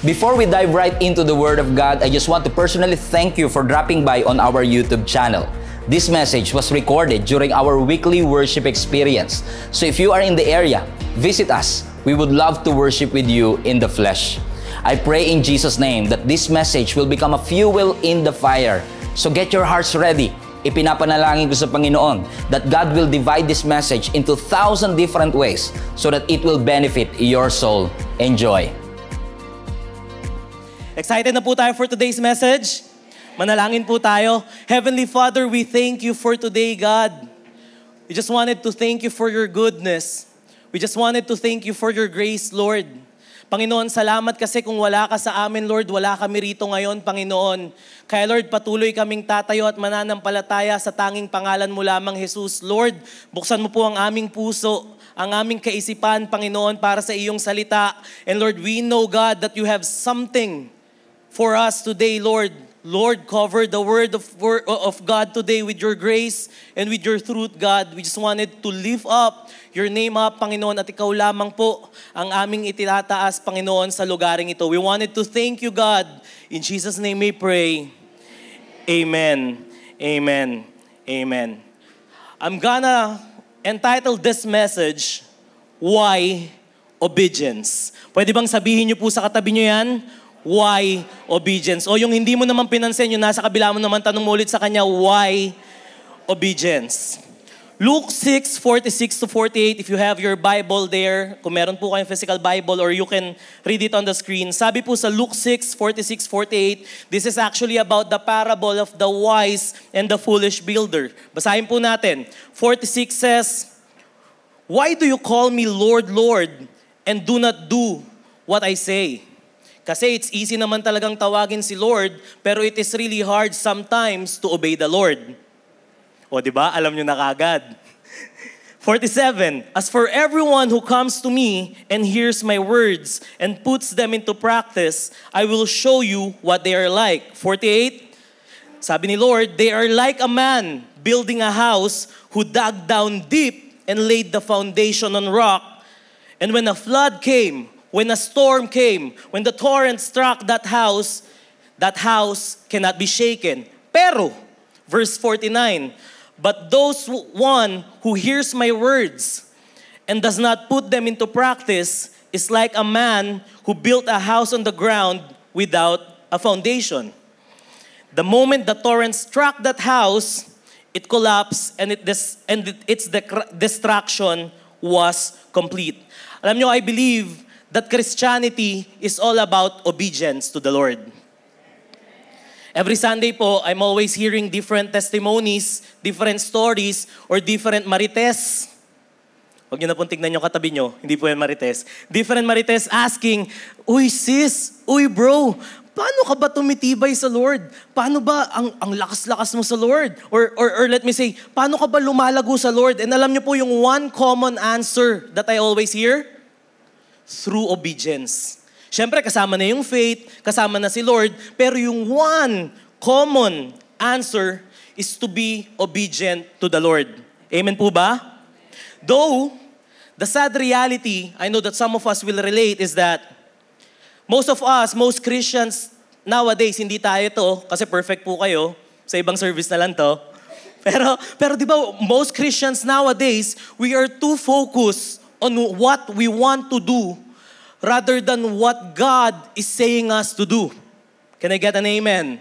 Before we dive right into the Word of God, I just want to personally thank you for dropping by on our YouTube channel. This message was recorded during our weekly worship experience. So if you are in the area, visit us. We would love to worship with you in the flesh. I pray in Jesus' name that this message will become a fuel in the fire. So get your hearts ready. Ipinapanalangin ko sa Panginoon that God will divide this message into 1,000 different ways so that it will benefit your soul. Enjoy! Excited na po tayo for today's message? Manalangin po tayo. Heavenly Father, we thank you for today, God. We just wanted to thank you for your goodness. We just wanted to thank you for your grace, Lord. Panginoon, salamat kasi kung wala ka sa amin, Lord, wala kami rito ngayon, Panginoon. Kaya Lord, patuloy kaming tatayo at mananampalataya sa tanging pangalan mo lamang, Jesus. Lord, buksan mo po ang aming puso, ang aming kaisipan, Panginoon, para sa iyong salita. And Lord, we know, God, that you have something for us today, Lord. Lord, cover the word of God today with your grace and with your truth, God. We just wanted to lift up your name up, Panginoon, at ikaw lamang po ang aming itinataas, Panginoon, sa lugaring ito. We wanted to thank you, God. In Jesus' name we pray. Amen. Amen. Amen. I'm gonna entitle this message, Why Obedience? Pwede bang sabihin niyo po sa katabi niyo yan? Why obedience? O yung hindi mo naman pinansin, yung nasa kabila mo naman, tanong mo ulit sa kanya, why obedience? Luke 6:46-48, if you have your Bible there, kung meron po kayong physical Bible or you can read it on the screen. Sabi po sa Luke 6:46-48, this is actually about the parable of the wise and the foolish builder. Basahin po natin. 46 says, "Why do you call me Lord, Lord, and do not do what I say?" Kasi it's easy naman talagang tawagin si Lord, pero it is really hard sometimes to obey the Lord. O diba? Alam nyo na kagad. 47, "As for everyone who comes to me and hears my words and puts them into practice, I will show you what they are like." 48, sabi ni Lord, "They are like a man building a house who dug down deep and laid the foundation on rock. And when a flood came, when a storm came, when the torrent struck that house cannot be shaken." Pero, verse 49, "But those one who hears my words and does not put them into practice is like a man who built a house on the ground without a foundation. The moment the torrent struck that house, it collapsed and its destruction was complete." Alam nyo, I believe that Christianity is all about obedience to the Lord. Every Sunday po, I'm always hearing different testimonies, different stories, or different marites. Huwag nyo na pong tignan yung katabi nyo, hindi po yan marites. Different marites asking, "Uy sis, uy bro, paano ka ba tumitibay sa Lord? Paano ba ang lakas-lakas mo sa Lord?" Or let me say, paano ka ba lumalago sa Lord? And alam nyo po yung one common answer that I always hear? Through obedience. Siyempre, kasama na yung faith, kasama na si Lord, pero yung one common answer is to be obedient to the Lord. Amen po ba? Though, the sad reality, I know that some of us will relate, is that most of us, most Christians nowadays, hindi tayo to, kasi perfect po kayo, sa ibang service na lang to. Pero di ba, most Christians nowadays, we are too focused on what we want to do rather than what God is saying us to do. Can I get an amen?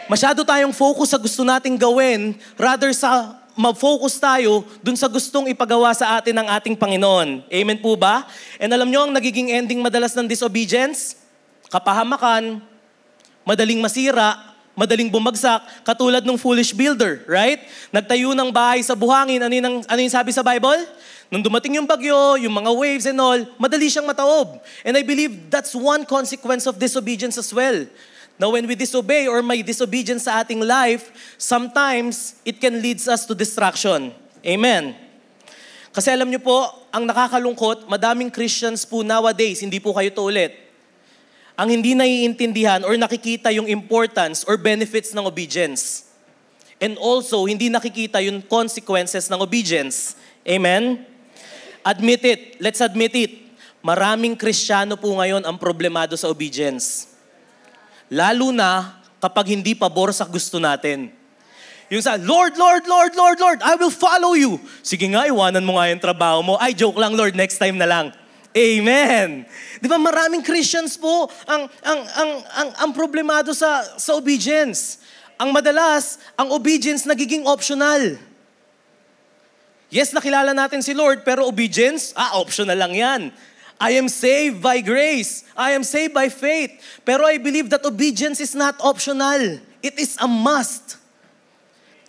Masyado tayong focus sa gusto nating gawin rather sa mag-focus tayo dun sa gustong ipagawa sa atin ng ating Panginoon. Amen po ba? And alam nyo ang nagiging ending madalas ng disobedience? Kapahamakan, madaling masira, madaling bumagsak, katulad ng foolish builder, right? Nagtayo ng bahay sa buhangin, ano yung sabi sa Bible? Nung dumating yung bagyo, yung mga waves and all, madali siyang mataob. And I believe that's one consequence of disobedience as well. Now when we disobey or may disobedience sa ating life, sometimes it can lead us to distraction. Amen. Kasi alam niyo po, ang nakakalungkot, madaming Christians po nowadays, hindi po kayo to ulit, ang hindi naiintindihan or nakikita yung importance or benefits ng obedience. And also, hindi nakikita yung consequences ng obedience. Amen? Admit it. Let's admit it. maraming Kristiyano po ngayon ang problemado sa obedience. Lalo na kapag hindi pabor sa gusto natin. Yung sa, Lord, Lord, Lord, Lord, Lord, I will follow you. Sige nga, iwanan mo nga yung trabaho mo. Ay, joke lang, Lord, next time na lang. Amen. Di ba maraming Christians po ang problemado sa obedience. Ang madalas, ang obedience nagiging optional. Yes, nakilala natin si Lord, pero obedience, optional lang yan. I am saved by grace. I am saved by faith. Pero I believe that obedience is not optional. It is a must.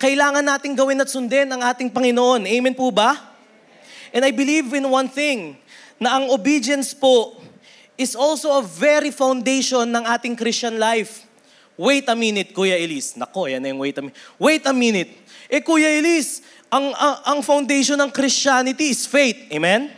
Kailangan nating gawin at sundin ang ating Panginoon. Amen po ba? And I believe in one thing, na ang obedience po is also a very foundation ng ating Christian life. Wait a minute, Kuya Elise. Nako, yan na yung wait a minute. Wait a minute. Kuya Elise, ang foundation ng Christianity is faith. Amen?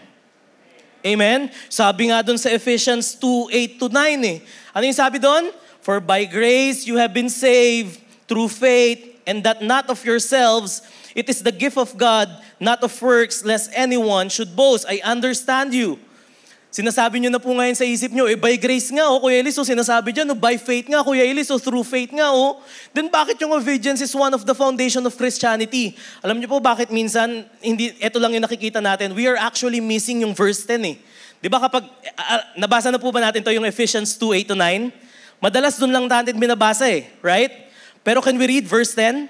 Amen? Sabi nga doon sa Ephesians 2:8-9 Ano yung sabi doon? For by grace you have been saved through faith, and that not of yourselves, it is the gift of God, not of works, lest anyone should boast. I understand you. Sinasabi nyo na po ngayon sa isip nyo, by grace nga, Kuya Elise, sinasabi dyan, by faith nga, Kuya Elise, through faith nga, Then bakit yung obedience is one of the foundation of Christianity? Alam nyo po bakit minsan, ito lang yung nakikita natin, we are actually missing yung verse 10 Di ba kapag, nabasa na po ba natin to yung Ephesians 2:8-9? Madalas dun lang natin binabasa right? Pero can we read verse 10?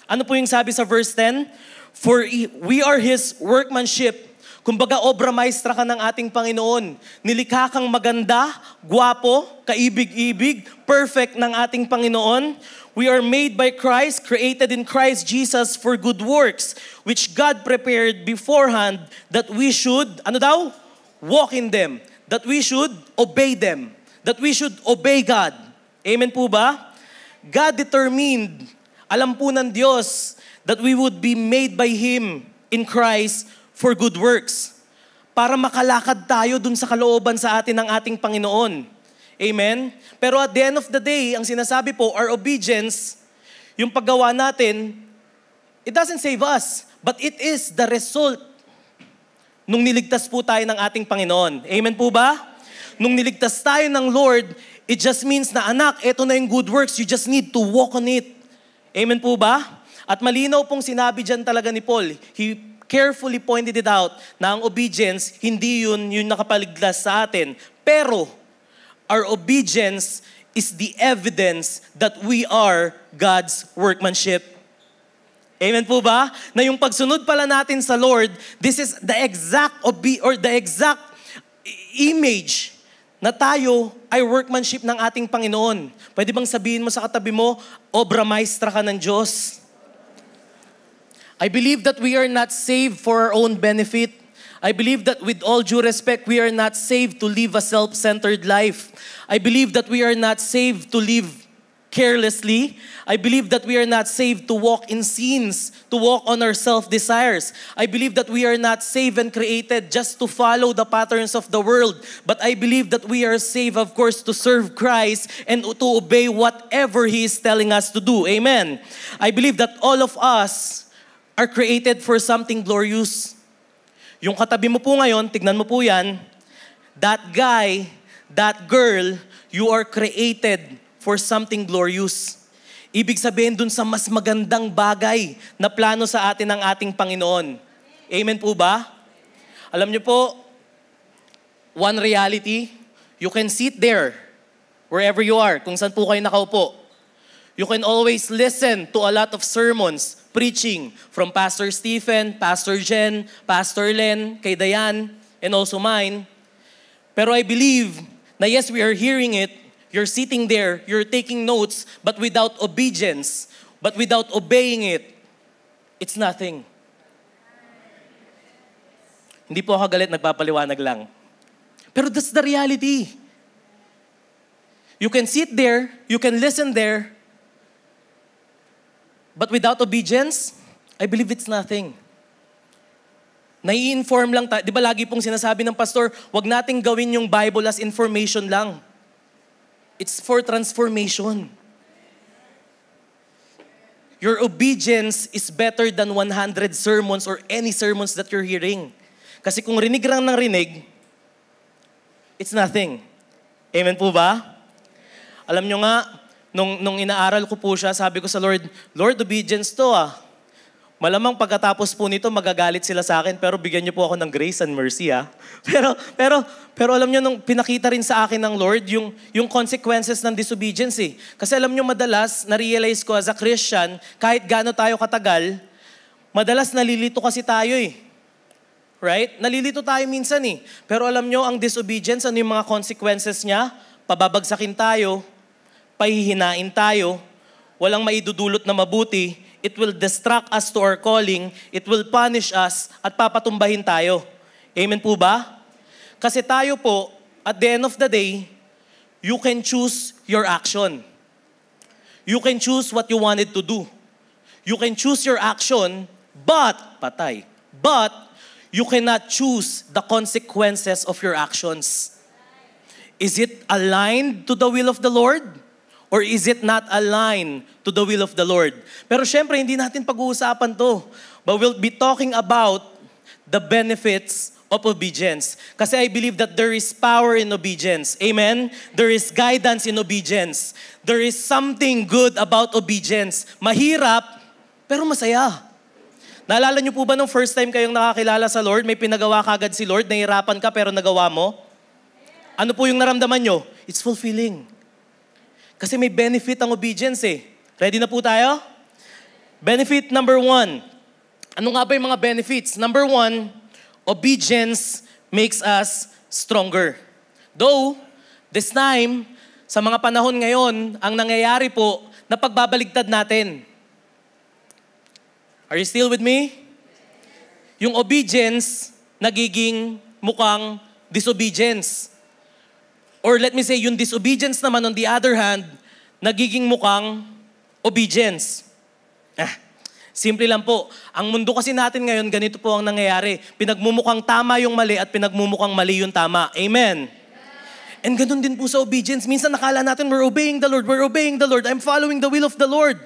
Ano po yung sabi sa verse 10? For we are His workmanship. Kumbaga, obra maestra ka ng ating Panginoon. Nilikha kang maganda, gwapo, kaibig-ibig, perfect ng ating Panginoon. We are made by Christ, created in Christ Jesus for good works, which God prepared beforehand that we should, walk in them. That we should obey them. That we should obey God. Amen po ba? God determined, alam po ng Diyos, that we would be made by Him in Christ for good works. Para makalakad tayo dun sa kalooban sa atin ng ating Panginoon. Amen? Pero at the end of the day, ang sinasabi po, our obedience, yung paggawa natin, it doesn't save us, but it is the result nung niligtas po tayo ng ating Panginoon. Amen po ba? Nung niligtas tayo ng Lord, it just means na anak, eto na yung good works, you just need to walk on it. Amen po ba? At malinaw pong sinabi dyan talaga ni Paul. He carefully pointed it out na ang obedience, hindi yun nakapaligtas sa atin. Pero, our obedience is the evidence that we are God's workmanship. Amen po ba? Na yung pagsunod pala natin sa Lord, this is the exact image na tayo ay workmanship ng ating Panginoon. Pwede bang sabihin mo sa katabi mo, obra maestra ka ng Diyos? I believe that we are not saved for our own benefit. I believe that with all due respect, we are not saved to live a self-centered life. I believe that we are not saved to live carelessly. I believe that we are not saved to walk in sins, to walk on our self-desires. I believe that we are not saved and created just to follow the patterns of the world. But I believe that we are saved, of course, to serve Christ and to obey whatever He is telling us to do. Amen. I believe that all of us are created for something glorious. Yung katabi mo po ngayon, tignan mo po yan, that guy, that girl, you are created for something glorious. Ibig sabihin dun sa mas magandang bagay na plano sa atin ng ating Panginoon. Amen po ba? Alam niyo po, one reality, you can sit there, wherever you are, kung saan po kayo nakaupo. You can always listen to a lot of sermons, preaching from Pastor Stephen, Pastor Jen, Pastor Len, kay Dayan, and also mine. Pero I believe na yes, we are hearing it, you're sitting there, you're taking notes, but without obedience, but without obeying it, it's nothing. Hindi po ako galit, nagpapaliwanag lang. Pero that's the reality. You can sit there, you can listen there, but without obedience, I believe it's nothing. Nai-inform lang tayo. Di ba lagi pong sinasabi ng pastor, wag nating gawin yung Bible as information lang. It's for transformation. Your obedience is better than 100 sermons or any sermons that you're hearing. Kasi kung rinig lang ng rinig, it's nothing. Amen po ba? Alam nyo nga, nung inaaral ko po siya, sabi ko sa Lord, Lord, obedience to ah. Malamang pagkatapos po nito, magagalit sila sa akin, pero bigyan niyo po ako ng grace and mercy ah. Pero alam niyo, nung pinakita rin sa akin ng Lord, yung consequences ng disobedience eh. Kasi alam niyo, madalas, na-realize ko as a Christian, kahit gaano tayo katagal, madalas nalilito kasi tayo eh. Right? Nalilito tayo minsan eh. Pero alam niyo, ang disobedience, ano yung mga consequences niya? Pababagsakin tayo, pahihinain tayo, walang maidudulot na mabuti, it will distract us to our calling, it will punish us, at papatumbahin tayo. Amen po ba? Kasi tayo po, at the end of the day, you can choose your action. You can choose what you wanted to do. You can choose your action, but you cannot choose the consequences of your actions. Is it aligned to the will of the Lord? Or is it not aligned to the will of the Lord? Pero syempre, hindi natin pag-uusapan to. But we'll be talking about the benefits of obedience. Kasi I believe that there is power in obedience. Amen? There is guidance in obedience. There is something good about obedience. Mahirap, pero masaya. Naalala niyo po ba nung first time kayong nakakilala sa Lord, may pinagawa kagad si Lord, nahirapan ka pero nagawa mo? Ano po yung naramdaman nyo? It's fulfilling. Kasi may benefit ang obedience eh. Ready na po tayo? Benefit number 1. Ano nga ba yung mga benefits? Number 1, obedience makes us stronger. Though, this time, sa mga panahon ngayon, ang nangyayari po, na pagbabaligtad natin. Are you still with me? Yung obedience, nagiging mukhang disobedience. Or let me say, yung disobedience naman on the other hand, nagiging mukhang obedience. Simple lang po. Ang mundo kasi natin ngayon, ganito po ang nangyayari. Pinagmumukhang tama yung mali at pinagmumukhang mali yung tama. Amen? And ganun din po sa obedience. Minsan nakala natin, we're obeying the Lord, I'm following the will of the Lord.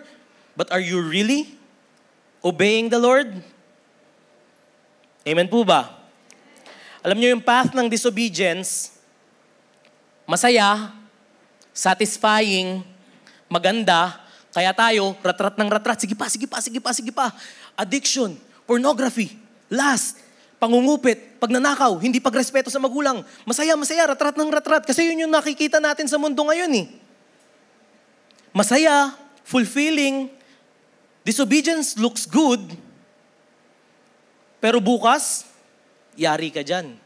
But are you really obeying the Lord? Amen po ba? Alam niyo yung path ng disobedience, masaya, satisfying, maganda, kaya tayo, ratrat ng ratrat, sige pa. Addiction, pornography, lust, pangungupit, pagnanakaw, hindi pagrespeto sa magulang. Masaya, ratrat ng ratrat. Kasi yun yung nakikita natin sa mundo ngayon eh. Masaya, fulfilling, disobedience looks good, pero bukas, yari ka dyan.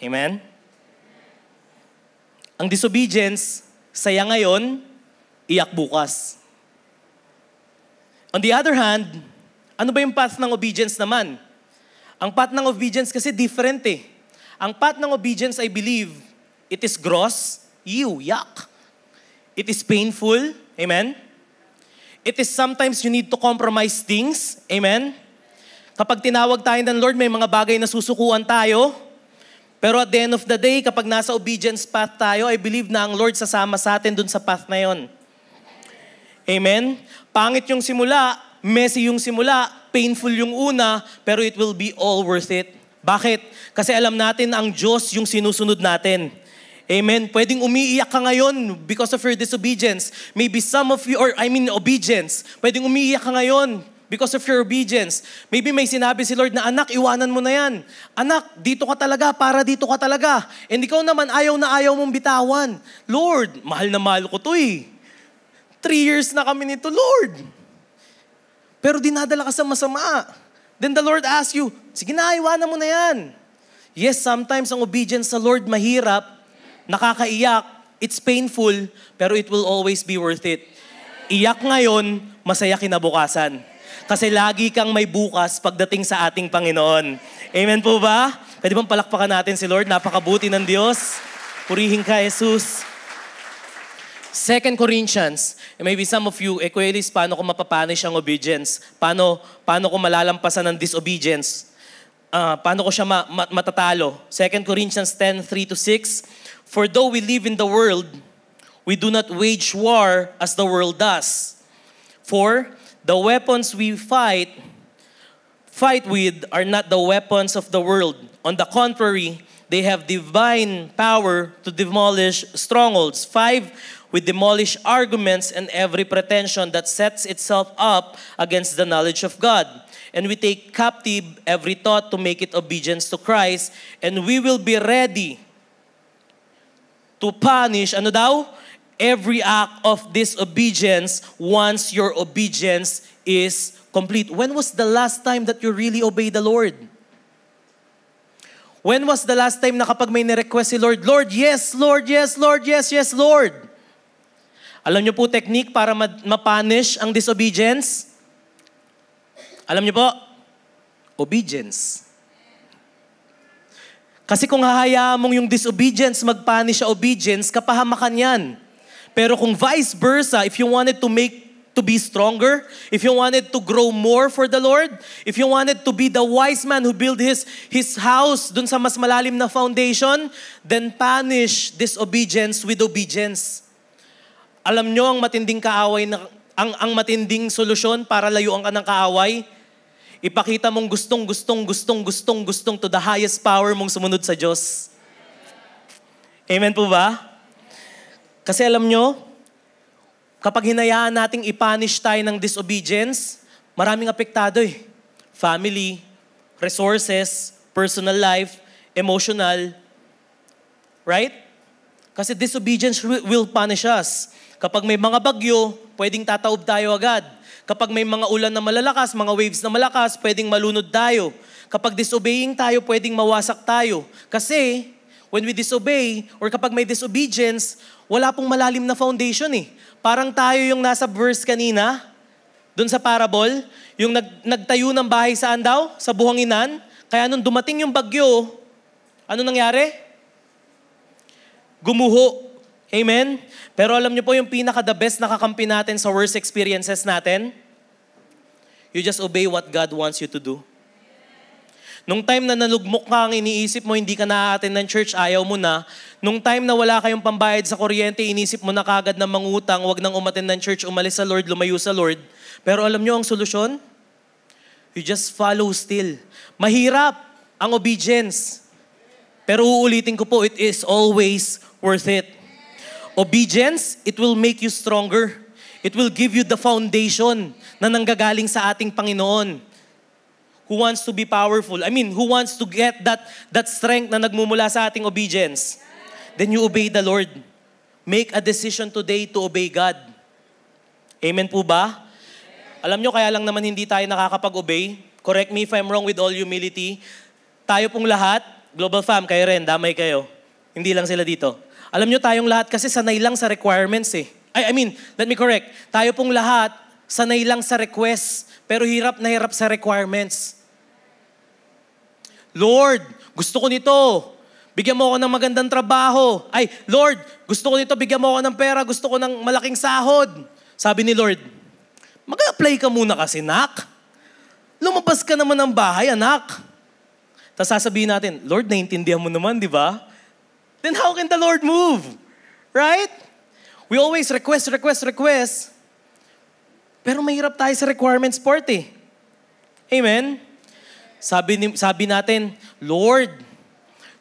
Amen? Ang disobedience, saya ngayon, iyak bukas. On the other hand, ano ba yung path ng obedience naman? Ang path ng obedience kasi different eh. Ang path ng obedience, I believe, it is gross, yuck. It is painful, amen? It is sometimes you need to compromise things, amen? Kapag tinawag tayo ng Lord, may mga bagay na susukuan tayo. Pero at the end of the day, kapag nasa obedience path tayo, I believe na ang Lord sasama sa atin dun sa path na yon. Amen? Pangit yung simula, messy yung simula, painful yung una, pero it will be all worth it. Bakit? Kasi alam natin ang Diyos yung sinusunod natin. Amen? Pwedeng umiiyak ka ngayon because of your disobedience. Maybe some of you, obedience. Pwedeng umiiyak ka ngayon because of your obedience. Maybe may sinabi si Lord na, anak, iwanan mo na yan. Anak, dito ka talaga, para dito ka talaga. And ikaw naman, ayaw na ayaw mong bitawan. Lord, mahal na mahal ko to eh. 3 years na kami nito, Lord. Pero dinadala ka sa masama. Then the Lord asks you, sige na, iwanan mo na yan. Yes, sometimes ang obedience sa Lord mahirap, nakakaiyak, it's painful, pero it will always be worth it. Iyak ngayon, masaya kinabukasan. Kasi lagi kang may bukas pagdating sa ating Panginoon. Amen po ba? Pwede bang palakpakan natin si Lord? Napakabuti ng Diyos. Purihin ka, Jesus. 2 Corinthians, maybe some of you, Kuya Elis, paano ko mapapanish ang obedience? Paano ko malalampasan ng disobedience? Paano ko siya matatalo? 2 Corinthians 10:3-6, for though we live in the world, we do not wage war as the world does. For the weapons we fight with are not the weapons of the world. On the contrary, They have divine power to demolish strongholds. 5, we demolish arguments and every pretension that sets itself up against the knowledge of God. And we take captive every thought to make it obedience to Christ. And we will be ready to punish, every act of disobedience once your obedience is complete. When was the last time that you really obeyed the Lord? When was the last time na kapag may nirequest si Lord, Lord, yes, Lord, yes, Lord, yes, yes, Lord. Alam niyo po technique para ma-punish ang disobedience? Alam niyo po? Obedience. Kasi kung hahayaan mong yung disobedience mag-punish sa obedience, kapahamakan yan. Pero kung vice versa, if you wanted to be stronger, if you wanted to grow more for the Lord, if you wanted to be the wise man who built his house dun sa mas malalim na foundation, then punish disobedience with obedience. Alam nyo ang matinding kaaway, ang matinding solusyon para layuan ka ng kaaway? Ipakita mong gustong to the highest power mong sumunod sa Diyos. Amen po ba? Kasi alam nyo, kapag hinayaan nating ipunish tayo ng disobedience, maraming apektado eh. Family, resources, personal life, emotional. Right? Kasi disobedience will punish us. Kapag may mga bagyo, pwedeng tataob tayo agad. Kapag may mga ulan na malalakas, mga waves na malakas, pwedeng malunod tayo. Kapag disobeying tayo, pwedeng mawasak tayo. Kasi, when we disobey, or kapag may disobedience, wala pong malalim na foundation eh. Parang tayo yung nasa verse kanina, dun sa parable, yung nagtayo ng bahay saan daw? Sa buhanginan. Kaya nung dumating yung bagyo, ano nangyari? Gumuho. Amen? Pero alam niyo po yung pinaka-the best na kakampi natin sa worst experiences natin? You just obey what God wants you to do. Nung time na nalugmok ka ang iniisip mo, hindi ka na-attend ng church, ayaw mo na. Nung time na wala kayong pambayad sa kuryente, inisip mo na kagad na mangutang, wag nang umattend ng church, umalis sa Lord, lumayo sa Lord. Pero alam niyo ang solusyon? You just follow still. Mahirap ang obedience. Pero uulitin ko po, it is always worth it. Obedience, it will make you stronger. It will give you the foundation na nanggagaling sa ating Panginoon. Who wants to be powerful? Who wants to get that strength na nagmumula sa ating obedience? Then you obey the Lord. Make a decision today to obey God. Amen po ba? Alam nyo, kaya lang naman hindi tayo nakakapag-obey. Correct me if I'm wrong with all humility. Tayo pong lahat, Global Fam, kayo rin, damay kayo. Hindi lang sila dito. Alam nyo, tayong lahat kasi sanay lang sa requirements eh. Let me correct. Tayo pong lahat, sanay lang sa requests, pero hirap na hirap sa requirements. Lord, gusto ko nito. Bigyan mo ako ng magandang trabaho. Lord, gusto ko nito. Bigyan mo ako ng pera. Gusto ko ng malaking sahod. Sabi ni Lord, mag-apply ka muna kasi, nak. Lumabas ka naman ng bahay, anak. Tapos sasabihin natin, Lord, naintindihan mo naman, di ba? Then how can the Lord move? Right? We always request. Pero mahirap tayo sa requirements part eh. Amen? Sabi natin, Lord,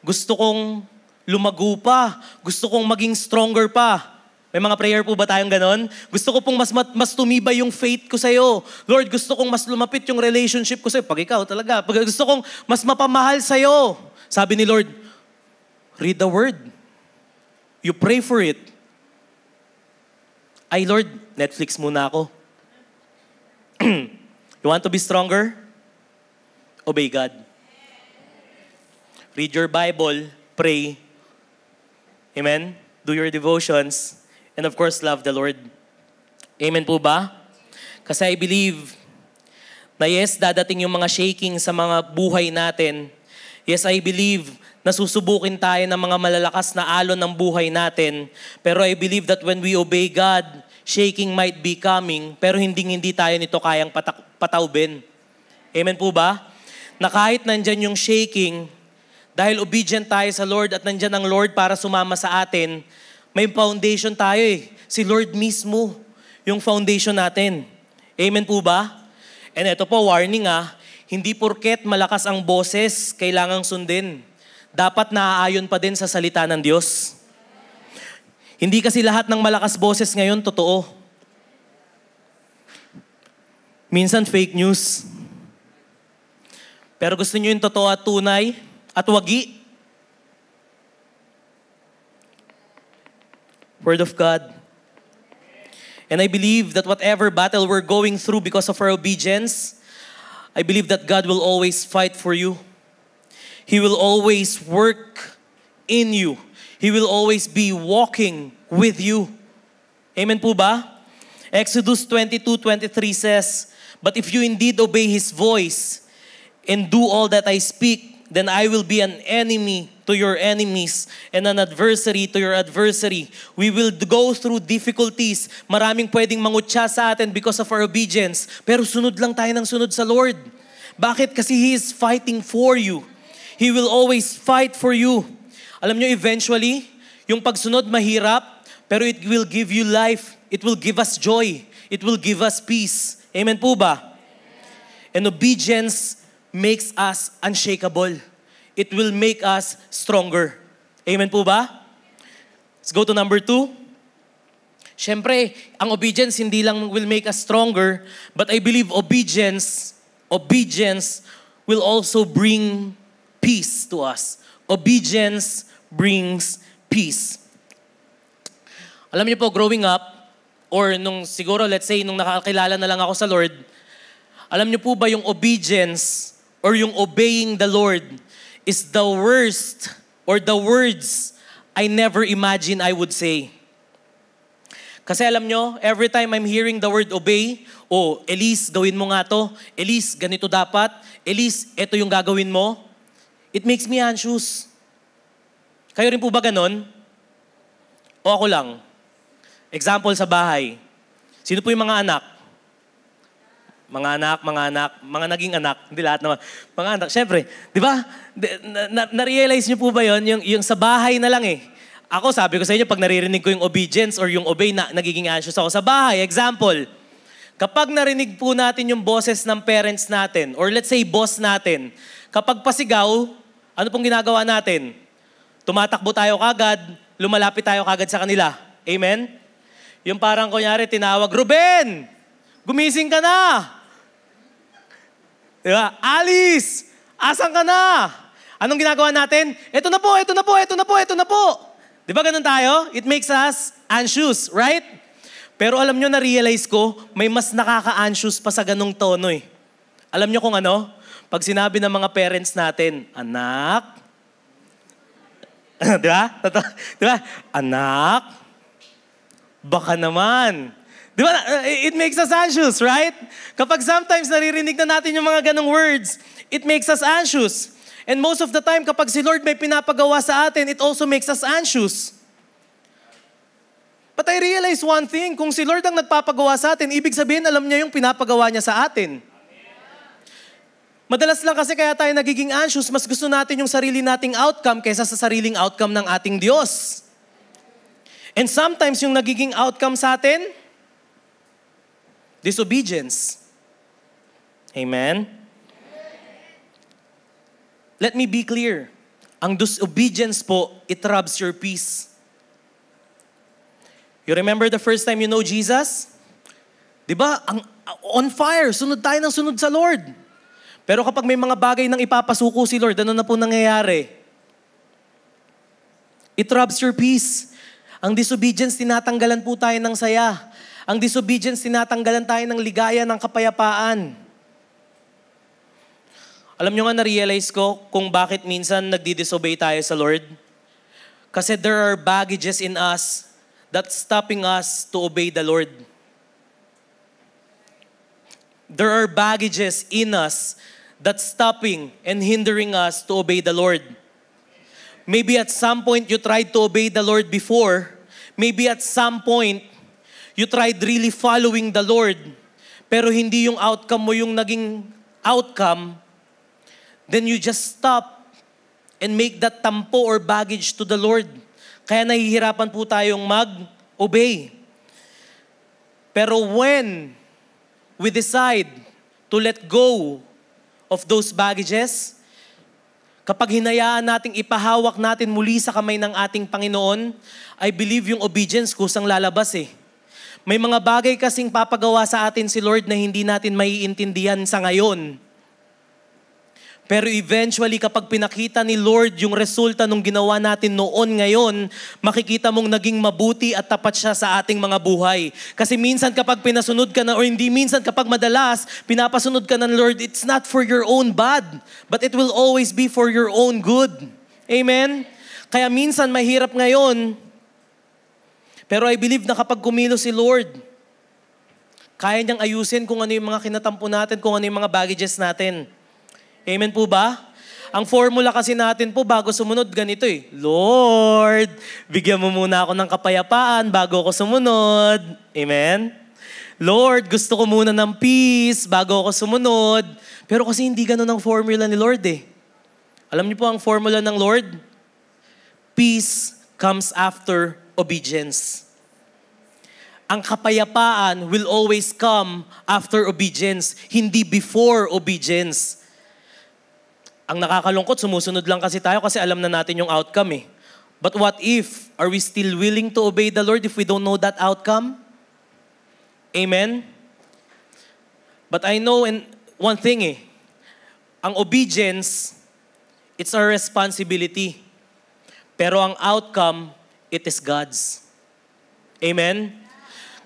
gusto kong lumago pa. Gusto kong maging stronger pa. May mga prayer po ba tayong ganon? Gusto ko pong mas tumibay yung faith ko sa'yo. Lord, gusto kong mas lumapit yung relationship ko sa'yo. Pag ikaw talaga. Gusto kong mas mapamahal sa'yo. Sabi ni Lord, read the word. You pray for it. Lord, Netflix muna ako. You want to be stronger? Obey God. Read your Bible, pray. Amen? Do your devotions. And of course, love the Lord. Amen po ba? Kasi I believe na yes, dadating yung mga shaking sa mga buhay natin. Yes, I believe na susubukin tayo ng mga malalakas na alon ng buhay natin. Pero I believe that when we obey God, shaking might be coming, pero hindi tayo nito kayang pataubin. Amen po ba? Na kahit nandyan yung shaking, dahil obedient tayo sa Lord at nandyan ang Lord para sumama sa atin, may foundation tayo eh. Si Lord mismo, yung foundation natin. Amen po ba? And ito po, warning hindi porket malakas ang boses, kailangang sundin. dapat naaayon pa din sa salita ng Diyos. Hindi kasi lahat ng malakas boses ngayon totoo. Minsan fake news. Pero gusto niyo yung totoo at tunay at wagi? Word of God. And I believe that whatever battle we're going through because of our obedience, I believe that God will always fight for you. He will always work in you. He will always be walking with you. Amen po ba? Exodus 22:23 says, "But if you indeed obey His voice and do all that I speak, then I will be an enemy to your enemies and an adversary to your adversary." We will go through difficulties. Maraming pwedeng mangutya sa atin because of our obedience. Pero sunod lang tayo ng sunod sa Lord. Bakit? Kasi He is fighting for you. He will always fight for you. Alam nyo, eventually, yung pagsunod mahirap, pero it will give you life. It will give us joy. It will give us peace. Amen po ba? And obedience makes us unshakable. It will make us stronger. Amen po ba? Let's go to number 2. Siyempre, ang obedience hindi lang will make us stronger, but I believe obedience will also bring peace to us. Obedience brings peace. Alam niyo po, growing up, or nung siguro, let's say, nung nakakilala na lang ako sa Lord, alam niyo po ba yung obedience or yung obeying the Lord is the worst or the words I never imagined I would say. Kasi alam nyo, every time I'm hearing the word obey, Elise, gawin mo nga to. Elise, ganito dapat. Elise, eto yung gagawin mo. It makes me anxious. Kayo rin po ba ganon? O ako lang? Example sa bahay. Sino po yung mga anak? Mga naging anak. Hindi lahat naman. Mga anak. Siyempre, di ba? Na-realize niyo po ba yun? Yung sa bahay na lang eh. Ako, sabi ko sa inyo, pag naririnig ko yung obedience or yung obey, nagiging anxious ako sa bahay. Example, kapag narinig po natin yung boses ng parents natin, or let's say boss natin, kapag pasigaw, ano pong ginagawa natin? Tumatakbo tayo kagad, lumalapit tayo kagad sa kanila. Amen? Yung parang kunyari, tinawag, Ruben! Gumising ka na! Diba? Alice! Asan ka na? Anong ginagawa natin? Ito na po! Diba ganun tayo? It makes us anxious, right? Pero alam nyo, na-realize ko, may mas nakaka-anxious pa sa ganung tono eh. Alam nyo kung ano? Pag sinabi ng mga parents natin, anak, diba? Anak, baka naman. Di ba? It makes us anxious, right? Kapag sometimes naririnig na natin yung mga ganong words, it makes us anxious. And most of the time, kapag si Lord may pinapagawa sa atin, it also makes us anxious. But I realize one thing, kung si Lord ang nagpapagawa sa atin, ibig sabihin, alam niya yung pinapagawa niya sa atin. Madalas lang kasi kaya tayo nagiging anxious, mas gusto natin yung sarili nating outcome kaysa sa sariling outcome ng ating Diyos. And sometimes yung nagiging outcome sa atin, disobedience. Amen? Let me be clear. Ang disobedience po, it robs your peace. You remember the first time you know Jesus? Diba? On fire, sunod tayo ng sunod sa Lord. Pero kapag may mga bagay nang ipapasuko si Lord, ano na po nangyayari? It robs your peace. Ang disobedience, tinatanggalan po tayo ng saya. Ang disobedience, tinatanggalan tayo ng ligaya, ng kapayapaan. Alam nyo nga, na-realize ko kung bakit minsan nagdi-disobey tayo sa Lord. Kasi there are baggages in us that's stopping us to obey the Lord. There are baggages in us that's stopping and hindering us to obey the Lord. Maybe at some point you tried to obey the Lord before. Maybe at some point you tried really following the Lord. Pero hindi yung outcome mo yung naging outcome. Then you just stop and make that tampo or baggage to the Lord. Kaya nahihirapan po tayong mag-obey. Pero when we decide to let go of those baggages, kapag hinayaan nating ipahawak natin muli sa kamay ng ating Panginoon, I believe yung obedience kusang lalabas eh. May mga bagay kasing papagawa sa atin si Lord na hindi natin maiintindihan sa ngayon. Pero eventually, kapag pinakita ni Lord yung resulta nung ginawa natin noon ngayon, makikita mong naging mabuti at tapat siya sa ating mga buhay. Kasi minsan kapag pinasunod ka na, or hindi minsan kapag madalas, pinapasunod ka ng Lord, it's not for your own bad, but it will always be for your own good. Amen? Kaya minsan mahirap ngayon, pero I believe na kapag kumilos si Lord, kaya niyang ayusin kung ano yung mga kinatampo natin, kung ano yung mga baggages natin. Amen po ba? Ang formula kasi natin po bago sumunod ganito eh. Lord, bigyan mo muna ako ng kapayapaan bago ako sumunod. Amen? Lord, gusto ko muna ng peace bago ako sumunod. Pero kasi hindi ganun ang formula ni Lord eh. Alam niyo po ang formula ng Lord? Peace comes after obedience. Ang kapayapaan will always come after obedience, hindi before obedience. Ang nakakalungkot, sumusunod lang kasi tayo kasi alam na natin yung outcome eh. But what if, are we still willing to obey the Lord if we don't know that outcome? Amen? But I know one thing eh, ang obedience, it's our responsibility. Pero ang outcome, it is God's. Amen?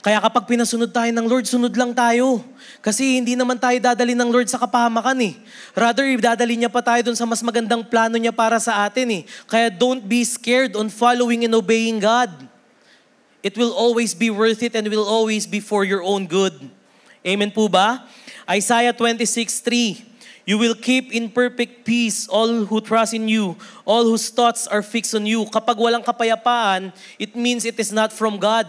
Kaya kapag pinasunod tayo ng Lord, sunod lang tayo. Kasi hindi naman tayo dadali ng Lord sa kapahamakan eh. Rather, dadali niya pa tayo dun sa mas magandang plano niya para sa atin eh. Kaya don't be scared on following and obeying God. It will always be worth it and will always be for your own good. Amen po ba? Isaiah 26:3, you will keep in perfect peace all who trust in you, all whose thoughts are fixed on you. Kapag walang kapayapaan, it means it is not from God.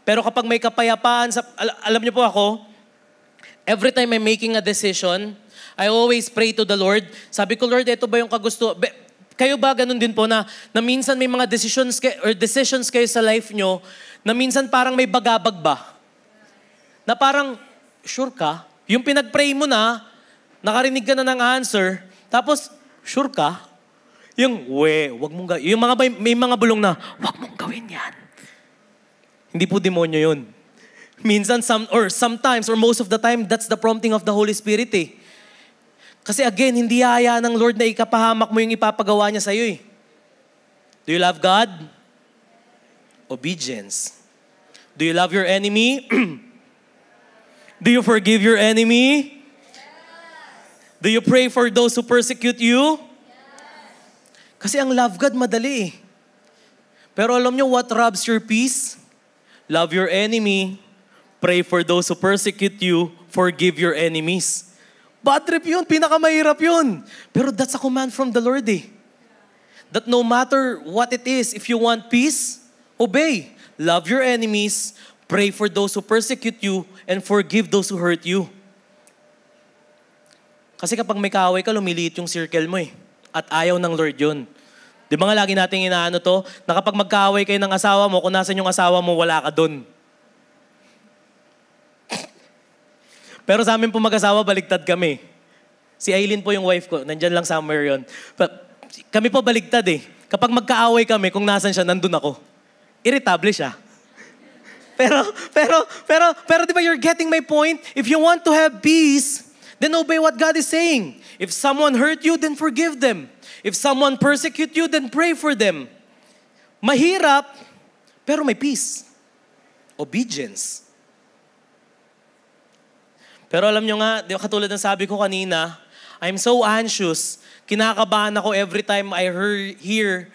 Pero kapag may kapayapaan, alam niyo po ako, every time I'm making a decision, I always pray to the Lord. Sabi ko, Lord, ito ba yung kagusto? Kayo ba ganun din po na minsan may mga decisions kayo sa life nyo na minsan parang may bagabag ba? Na parang, sure ka? Yung pinag-pray mo na, nakarinig ka na ng answer, tapos, sure ka? Yung, wag mong gawin. Yung may mga bulong na, wag mong gawin yan. Hindi po demonyo yun. Minsan, sometimes, or most of the time, that's the prompting of the Holy Spirit eh. Kasi again, hindi haya ng Lord na ikapahamak mo yung ipapagawa niya sa'yo eh. Do you love God? Obedience. Do you love your enemy? Do you forgive your enemy? Do you pray for those who persecute you? Kasi ang love God madali eh. Pero alam niyo what robs your peace? Love your enemy, pray for those who persecute you, forgive your enemies. Bad trip yun, pinakamahirap yun. Pero that's a command from the Lord eh. That no matter what it is, if you want peace, obey. Love your enemies, pray for those who persecute you, and forgive those who hurt you. Kasi kapag may kaaway ka, lumiliit yung circle mo eh. At ayaw ng Lord yun. Di ba nga lagi nating inaano to, na kapag magkaaway kayo ng asawa mo, kung nasan yung asawa mo, wala ka dun. Pero sa amin po mag-asawa, baligtad kami. Si Aileen po yung wife ko, nandyan lang somewhere yun. Kami po baligtad eh. Kapag magkaaway kami, kung nasan siya, nandun ako. Irritable siya. Pero di ba you're getting my point? If you want to have peace, then obey what God is saying. If someone hurt you, then forgive them. If someone persecute you, then pray for them. Mahirap, pero may peace. Obedience. Pero alam nyo nga, katulad ng sabi ko kanina, I'm so anxious. Kinakabahan ako every time I hear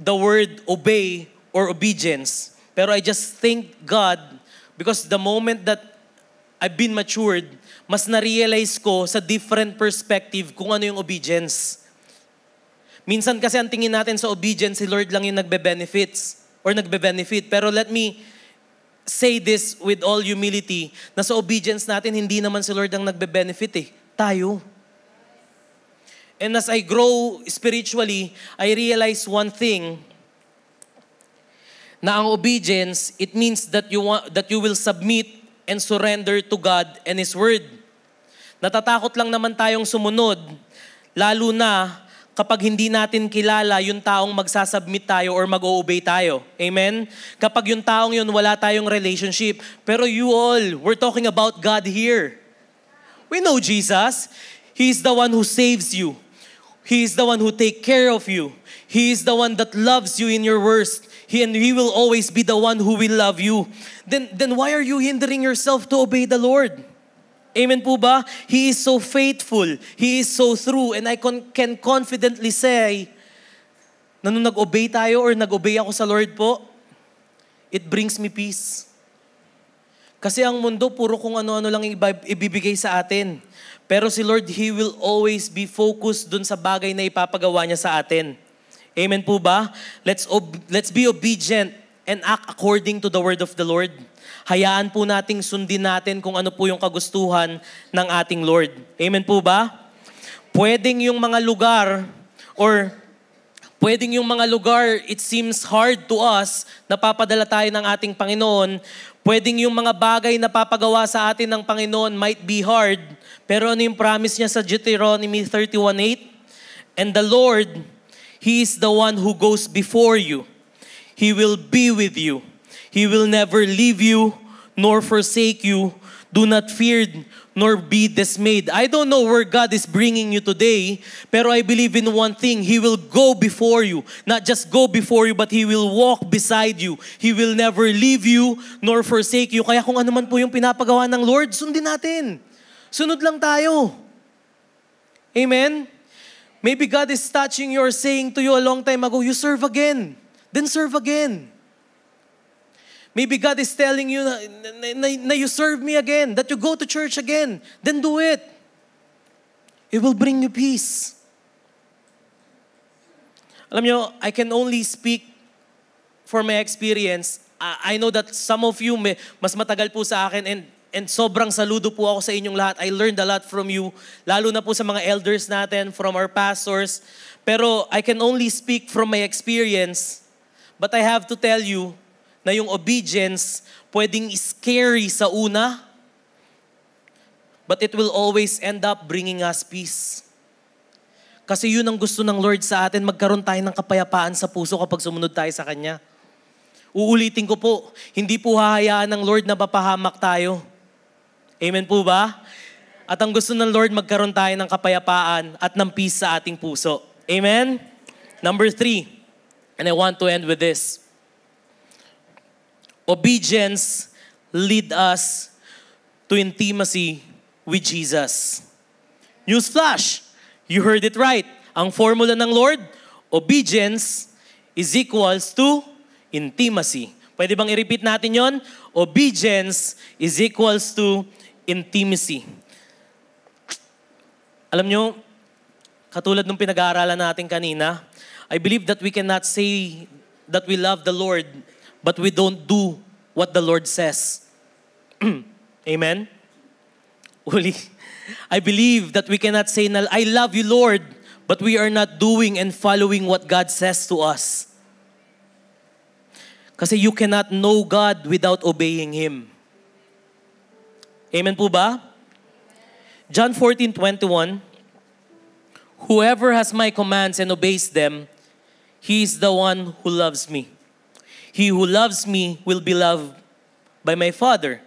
the word obey or obedience. Pero I just thank God because the moment that I've been matured, mas na-realize ko sa different perspective kung ano yung obedience. Minsan kasi ang tingin natin sa obedience, si Lord lang yung nagbe-benefit. Pero let me say this with all humility, na sa obedience natin, hindi naman si Lord ang nagbe-benefit eh. Tayo. And as I grow spiritually, I realize one thing, na ang obedience, it means that you will submit and surrender to God and His Word. Natatakot lang naman tayong sumunod, lalo na kapag hindi natin kilala yung taong magsasubmit tayo or mag-o-obey tayo. Amen? Kapag yung taong yun, wala tayong relationship. Pero we're talking about God here. We know Jesus. He is the one who saves you. He is the one who takes care of you. He is the one that loves you in your worst. And He will always be the one who will love you. Then why are you hindering yourself to obey the Lord? Amen po ba? He is so faithful. He is so true. And I can confidently say, na nung nag-obey tayo or nag-obey ako sa Lord po, it brings me peace. Kasi ang mundo, puro kung ano-ano lang ibibigay sa atin. Pero si Lord, He will always be focused dun sa bagay na ipapagawa niya sa atin. Amen po ba? Let's be obedient and act according to the word of the Lord. Hayaan po nating sundin natin kung ano po yung kagustuhan ng ating Lord. Amen po ba? Pwedeng yung mga lugar, it seems hard to us, napapadala tayo ng ating Panginoon. Pwedeng yung mga bagay na papagawa sa atin ng Panginoon might be hard. Pero ano yung promise niya sa Deuteronomy 31:8? And the Lord, He is the one who goes before you. He will be with you. He will never leave you nor forsake you. Do not fear nor be dismayed. I don't know where God is bringing you today, pero I believe in one thing. He will go before you. Not just go before you, but He will walk beside you. He will never leave you nor forsake you. Kaya kung ano man po yung pinapagawa ng Lord, sundin natin. Sunod lang tayo. Amen? Maybe God is touching you or saying to you a long time ago, you serve again. Then serve again. Maybe God is telling you na you serve me again, that you go to church again. Then do it. It will bring you peace. Alam nyo, I can only speak for my experience. I know that some of you mas matagal po sa akin and sobrang saludo po ako sa inyong lahat. I learned a lot from you, lalo na po sa mga elders natin, from our pastors. Pero I can only speak from my experience. But I have to tell you na yung obedience pwedeng scary sa una, but it will always end up bringing us peace. Kasi yun ang gusto ng Lord sa atin, magkaroon tayo ng kapayapaan sa puso kapag sumunod tayo sa Kanya. Uulitin ko po, hindi po hahayaan ng Lord na mapahamak tayo. Amen po ba? At ang gusto ng Lord, magkaroon tayo ng kapayapaan at ng peace sa ating puso. Amen? Number 3, and I want to end with this. Obedience lead us to intimacy with Jesus. Newsflash, you heard it right. Ang formula ng Lord, obedience is equals to intimacy. Pwede bang i-repeat natin yon? Obedience is equals to intimacy. Alam nyo, katulad ng pinag-aaralan natin kanina, I believe that we cannot say that we love the Lord but we don't do what the Lord says. Amen? Uli. I believe that we cannot say na, I love you, Lord, but we are not doing and following what God says to us. Kasi you cannot know God without obeying Him. Amen po ba? John 14:21, whoever has my commands and obeys them, he is the one who loves me. He who loves me will be loved by my Father,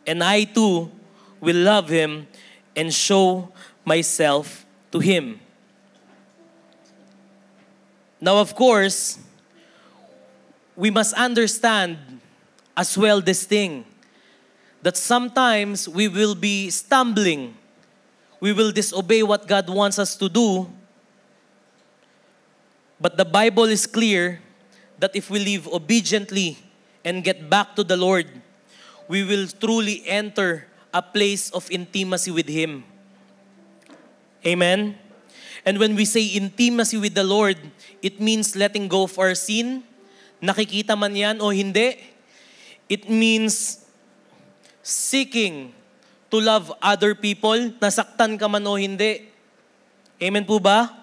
and I too will love him and show myself to him. Now, of course, we must understand as well this thing, that sometimes we will be stumbling. We will disobey what God wants us to do. But the Bible is clear that if we live obediently and get back to the Lord, we will truly enter a place of intimacy with Him. Amen? And when we say intimacy with the Lord, it means letting go of our sin. Nakikita man yan o hindi. It means seeking to love other people, nasaktan ka man o hindi. Amen po ba?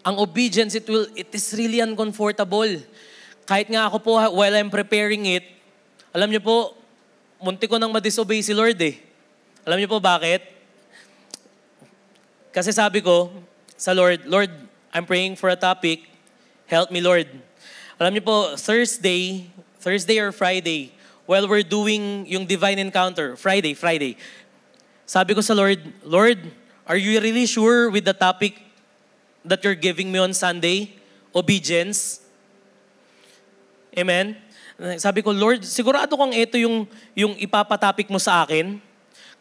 Ang obedience, it is really uncomfortable. Kahit nga ako po, while I'm preparing it, alam niyo po, munti ko nang ma-disobey si Lord eh. Alam niyo po bakit? Kasi sabi ko, sa Lord, Lord, I'm praying for a topic. Help me, Lord. Alam niyo po, Thursday or Friday, while we're doing yung divine encounter, Friday, sabi ko sa Lord, Lord, are you really sure with the topic that you're giving me on Sunday? Obedience. Amen? Sabi ko, Lord, sigurado kang ito yung ipapatopic mo sa akin.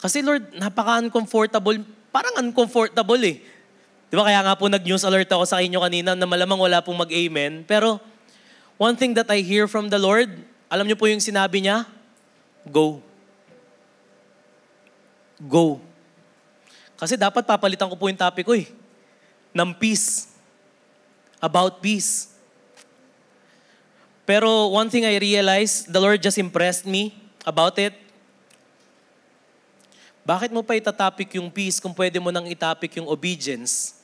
Kasi Lord, napaka-uncomfortable. Parang uncomfortable eh. Di ba kaya nga po nag-news alert ako sa inyo kanina na malamang wala pong mag-amen. Pero one thing that I hear from the Lord, alam niyo po yung sinabi niya? Go. Go. Kasi dapat papalitan ko po yung topic ko eh. Ng peace. About peace. Pero one thing I realized, the Lord just impressed me about it. Bakit mo pa itatopic yung peace kung pwede mo nang itopic yung obedience?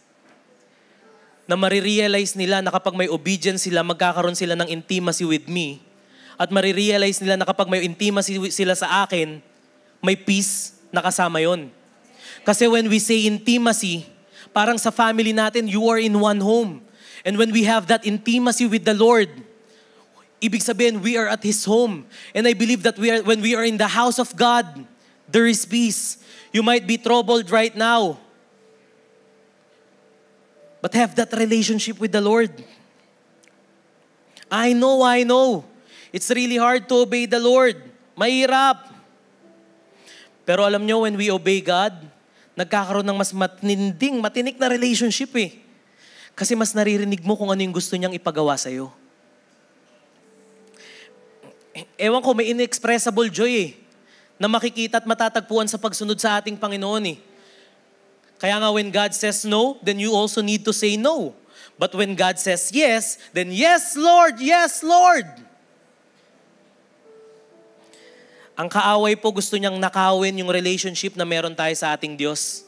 Na marirealize nila na kapag may obedience sila, magkakaroon sila ng intimacy with me. At marirealize nila na kapag may intimacy sila sa akin, may peace na kasama yon. Kasi when we say intimacy, parang sa family natin, you are in one home. And when we have that intimacy with the Lord, ibig sabihin, we are at His home. And I believe that when we are in the house of God, there is peace. You might be troubled right now, but have that relationship with the Lord. I know. It's really hard to obey the Lord. Mahirap. Pero alam nyo, when we obey God, nagkakaroon ng mas matinik na relationship eh. Kasi mas naririnig mo kung ano yung gusto niyang ipagawa sa'yo. Ewan ko, may inexpressible joy eh, na makikita at matatagpuan sa pagsunod sa ating Panginoon eh. Kaya nga when God says no, then you also need to say no. But when God says yes, then yes, Lord, yes, Lord. Ang kaaway po gusto niyang nakawin yung relationship na meron tayo sa ating Diyos.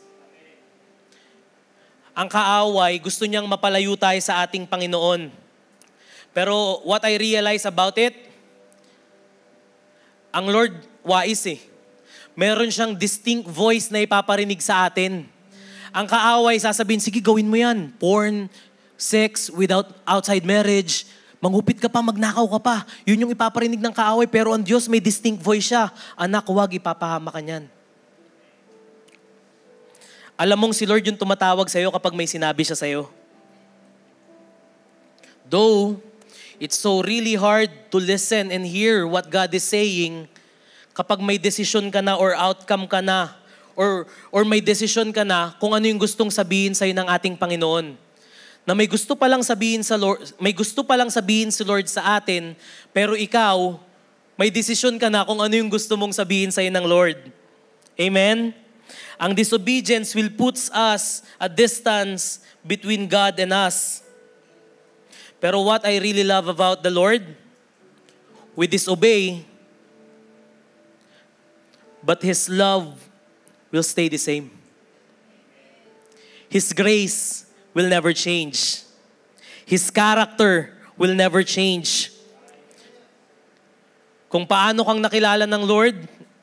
Ang kaaway gusto niyang mapalayo tayo sa ating Panginoon. Pero what I realize about it, ang Lord wais eh. Meron siyang distinct voice na ipaparinig sa atin. Ang kaaway sasabihin, sige gawin mo yan. Porn, sex, outside marriage, mangupit ka pa, magnakaw ka pa. Yun yung ipaparinig ng kaaway. Pero ang Diyos may distinct voice siya. Anak, huwag ipapahama ka niyan. Alam mong si Lord yung tumatawag sa'yo kapag may sinabi siya sa'yo. Though, it's so really hard to listen and hear what God is saying kapag may decision ka na or outcome ka na or may decision ka na kung ano yung gustong sabihin sa'yo ng ating Panginoon. Na may gusto palang sabihin si Lord sa atin, pero ikaw, may decision ka na kung ano yung gusto mong sabihin sa'yo ng Lord. Amen? Ang disobedience will put us a distance between God and us. Pero what I really love about the Lord, we disobey, but His love will stay the same. His grace will never change. His character will never change. Kung paano kang nakilala ng Lord,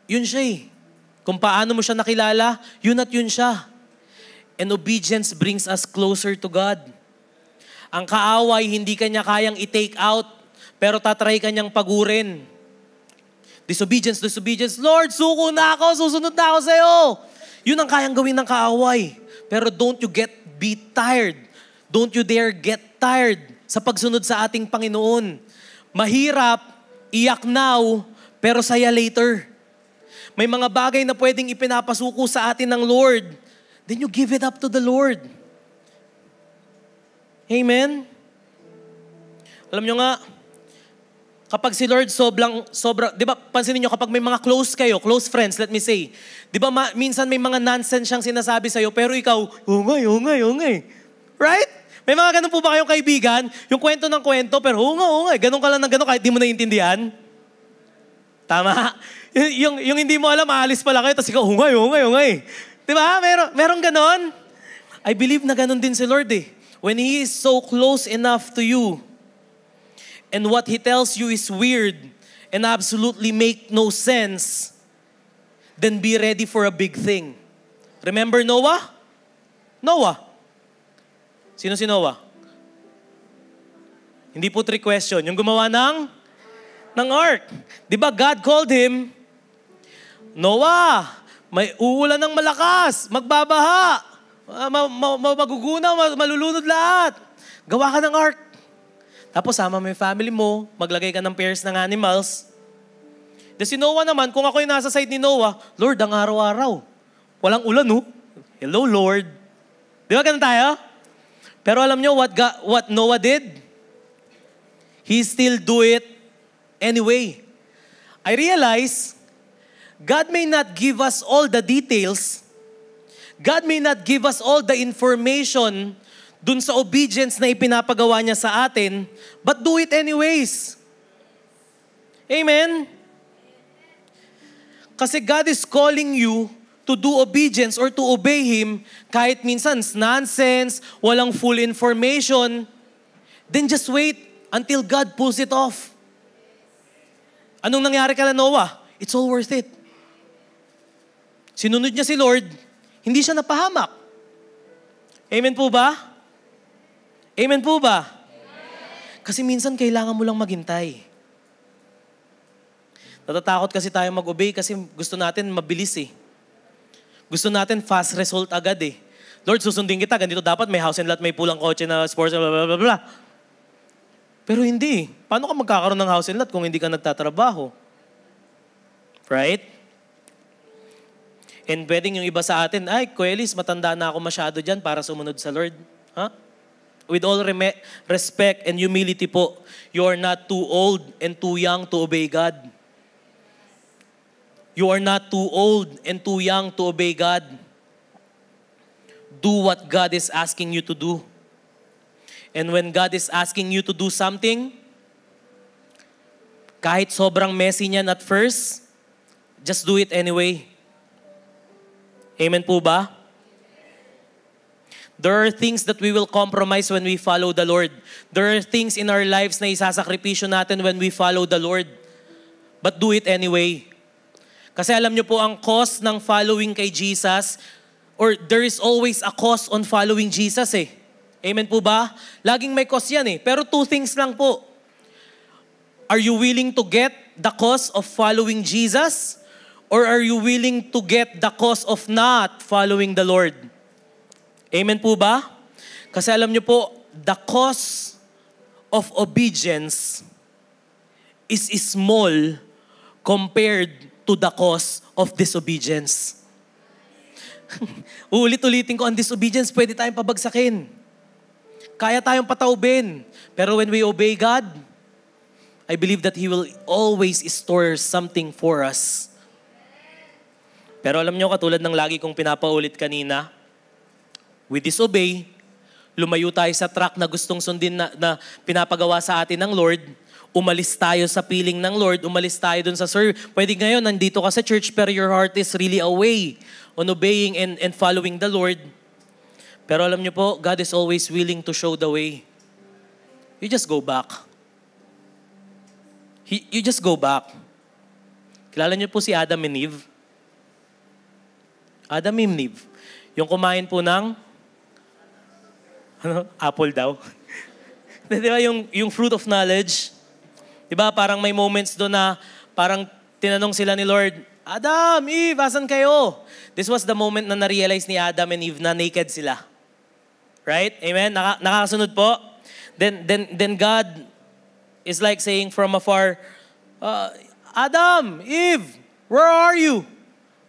yun siya eh. Kung paano mo siya nakilala, yun at yun siya. And obedience brings us closer to God. Ang kaaway, hindi kanya kayang i-take out, pero tatry kanyang pagurin. Disobedience. Lord, suko na ako, susunod na ako sa'yo. Yun ang kayang gawin ng kaaway. Pero don't you be tired. Don't you dare get tired sa pagsunod sa ating Panginoon. Mahirap, iyak now, pero saya later. May mga bagay na pwedeng ipinapasuko sa atin ng Lord. Then you give it up to the Lord. Amen? Alam nyo nga, kapag si Lord sobra, di ba, pansinin nyo, kapag may mga close friends, let me say, di ba minsan may mga nonsense siyang sinasabi sa'yo, pero ikaw, ungay. Right? May mga ganun po ba kayong kaibigan? Yung kwento ng kwento, pero ungay. Ganun ka lang ng ganun, kahit di mo naiintindihan? Tama? Yung hindi mo alam, aalis pala kayo, tapos ikaw, ungay. Di ba? Meron ganun? I believe na ganun din si Lord eh. When He is so close enough to you, and what He tells you is weird and absolutely make no sense, then be ready for a big thing. Remember Noah? Sino si Noah? Hindi po trick question. Yung gumawa ng ark. Di ba God called him, Noah, may uulan ng malakas, magbabaha, magugunaw, malulunod lahat. Gawa ka ng ark. Tapos sama mo yung family mo, maglagay ka ng pairs ng animals. Si Noah naman, kung ako yung nasa side ni Noah, Lord, ang araw-araw. Walang ulan, no? Hello, Lord. Di ba ganun tayo? Pero alam nyo what Noah did? He still do it anyway. I realize, God may not give us all the details. God may not give us all the information dun sa obedience na ipinapagawa niya sa atin, but do it anyways. Amen? Kasi God is calling you to do obedience or to obey Him kahit minsan nonsense, walang full information, then just wait until God pulls it off. Anong nangyari kay Noah? It's all worth it. Sinunod niya si Lord, hindi siya napahamak. Amen po ba? Amen po ba? Kasi minsan kailangan mo lang maghintay. Natatakot kasi tayo mag-obey kasi gusto natin mabilis eh. Gusto natin fast result agad eh. Lord, susundin kita, ganito dapat, may house and lot, may pulang kotse na sports, blah, blah, blah, blah. Pero hindi. Paano ka magkakaroon ng house and lot kung hindi ka nagtatrabaho? Right? And pwedeng yung iba sa atin, ay, Kuya Elis, matanda na ako masyado dyan para sumunod sa Lord. Huh? With all respect and humility po, you are not too old and too young to obey God. You are not too old and too young to obey God. Do what God is asking you to do. And when God is asking you to do something, kahit sobrang messy niyan at first, just do it anyway. Amen po ba? There are things that we will compromise when we follow the Lord. There are things in our lives na isasakripisyo natin when we follow the Lord. But do it anyway. Kasi alam nyo po, ang cost ng following kay Jesus, or there is always a cost on following Jesus eh. Amen po ba? Laging may cost yan eh. Pero two things lang po. Are you willing to get the cost of following Jesus? Or are you willing to get the cost of not following the Lord? Amen po ba? Kasi alam nyo po, the cost of obedience is small compared to the cost of disobedience. Ulit-ulitin ko, ang disobedience, pwede tayong pabagsakin. Kaya tayong pataubin. Pero when we obey God, I believe that He will always store something for us. Pero alam nyo, katulad ng lagi kong pinapaulit kanina, we disobey, lumayo tayo sa track na gustong sundin na pinapagawa sa atin ng Lord, umalis tayo sa piling ng Lord, umalis tayo dun sa pwede ngayon, nandito ka sa church, pero your heart is really away on obeying and following the Lord. Pero alam niyo po, God is always willing to show the way. You just go back. You just go back. Kilala niyo po si Adam and Eve? Adam and Eve. Yung kumain po ng apple daw. Di ba yung fruit of knowledge? Di ba parang may moments doon na parang tinanong sila ni Lord, Adam, Eve, asan kayo? This was the moment na na-realize ni Adam and Eve na naked sila. Right? Amen? Nakakasunod po? Then God is like saying from afar, Adam, Eve, where are you?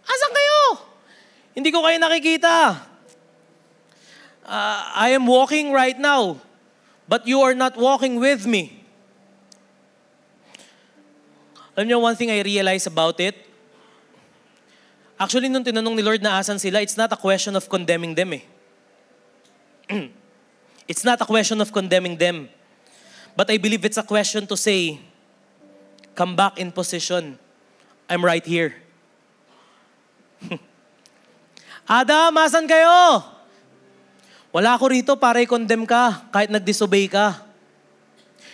Asan kayo? Hindi ko kayo nakikita. I am walking right now, but you are not walking with me. Alam niyo, one thing I realized about it, actually, nung tinanong ni Lord na asan sila, it's not a question of condemning them eh. It's not a question of condemning them. But I believe it's a question to say, come back in position. I'm right here. Adam, asan kayo? Wala ako rito para i-condemn ka kahit nag-disobey ka.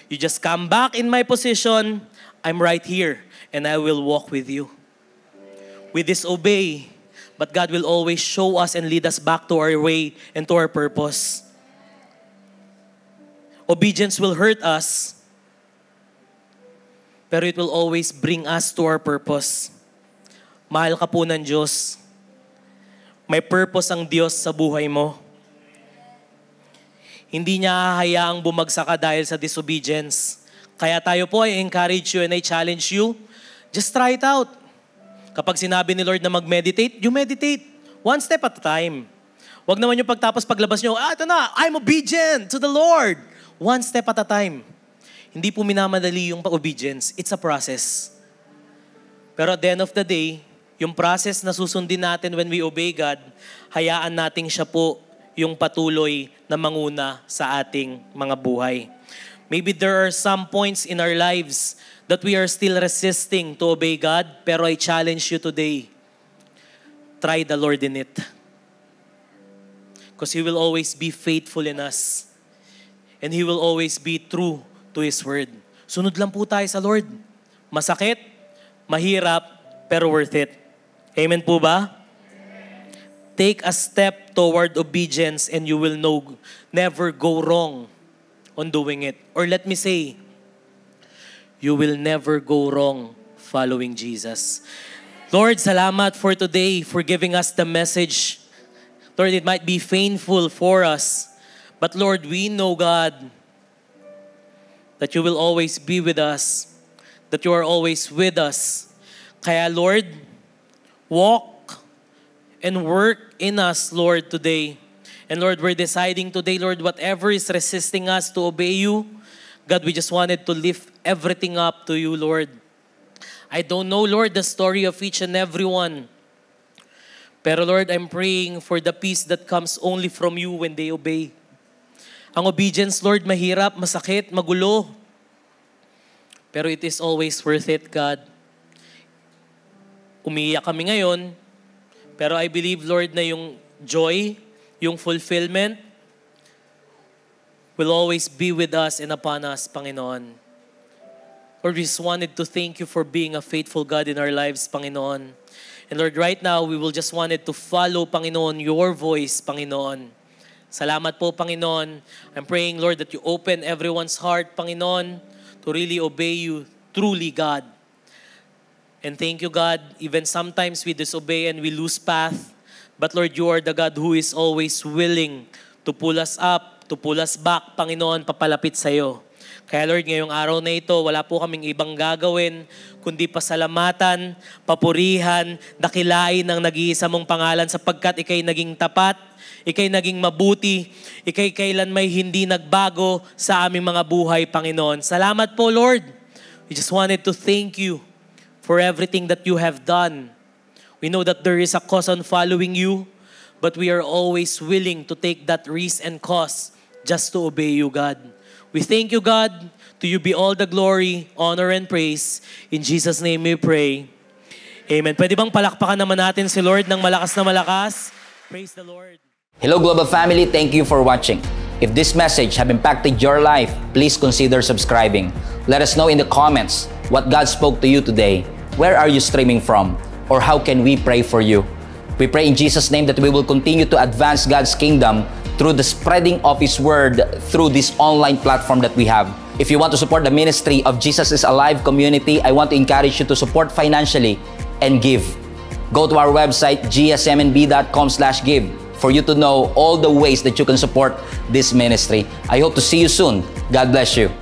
You just come back in my position. I'm right here and I will walk with you. We disobey, but God will always show us and lead us back to our way and to our purpose. Obedience will hurt us, pero it will always bring us to our purpose. Mahal ka po ng Diyos. May purpose ang Diyos sa buhay mo. Hindi niya hahayaang bumagsak ka dahil sa disobedience. Kaya tayo po, I encourage you and I challenge you, just try it out. Kapag sinabi ni Lord na mag-meditate, you meditate. One step at a time. Huwag naman yung pagtapos paglabas nyo, ito na, I'm obedient to the Lord. One step at a time. Hindi po minamadali yung obedience. It's a process. Pero at the end of the day, yung process na susundin natin when we obey God, hayaan natin siya po yung patuloy na manguna sa ating mga buhay. Maybe there are some points in our lives that we are still resisting to obey God, pero I challenge you today, try the Lord in it. Because He will always be faithful in us. And He will always be true to His word. Sunod lang po tayo sa Lord. Masakit, mahirap, pero worth it. Amen po ba? Take a step toward obedience and you will never go wrong on doing it. Or let me say, you will never go wrong following Jesus. Lord, salamat for today, for giving us the message. Lord, it might be painful for us, but Lord, we know, God, that you will always be with us, that you are always with us. Kaya Lord, walk and work in us, Lord, today. And Lord, we're deciding today, Lord, whatever is resisting us to obey you, God, we just wanted to lift everything up to you, Lord. I don't know, Lord, the story of each and every one. Pero Lord, I'm praying for the peace that comes only from you when they obey. Ang obedience, Lord, mahirap, masakit, magulo. Pero it is always worth it, God. Umiiyak kami ngayon, pero I believe, Lord, na yung joy, yung fulfillment, will always be with us and upon us, Panginoon. Lord, we just wanted to thank you for being a faithful God in our lives, Panginoon. And Lord, right now, we will just wanted to follow, Panginoon, your voice, Panginoon. Salamat po, Panginoon. I'm praying, Lord, that you open everyone's heart, Panginoon, to really obey you truly, God. And thank you, God, even sometimes we disobey and we lose path. But Lord, you are the God who is always willing to pull us up, to pull us back, Panginoon, papalapit sa iyo. Kaya Lord, ngayong araw na ito, wala po kaming ibang gagawin, kundi pasalamatan, papurihan, dakilain ang nag-iisa mong pangalan sapagkat ikay naging tapat, ikay naging mabuti, ikay kailan may hindi nagbago sa aming mga buhay, Panginoon. Salamat po, Lord. We just wanted to thank you for everything that you have done. We know that there is a cause on following you, but we are always willing to take that risk and cost just to obey you, God. We thank you, God. To you be all the glory, honor, and praise. In Jesus' name we pray. Amen. Pwede bang palakpakan naman natin si Lord ng malakas na malakas? Praise the Lord. Hello Global Family, thank you for watching. If this message have impacted your life, please consider subscribing. Let us know in the comments what God spoke to you today. Where are you streaming from? Or how can we pray for you? We pray in Jesus' name that we will continue to advance God's kingdom through the spreading of His Word through this online platform that we have. If you want to support the ministry of Jesus is Alive community, I want to encourage you to support financially and give. Go to our website, gsmnb.com/give, for you to know all the ways that you can support this ministry. I hope to see you soon. God bless you.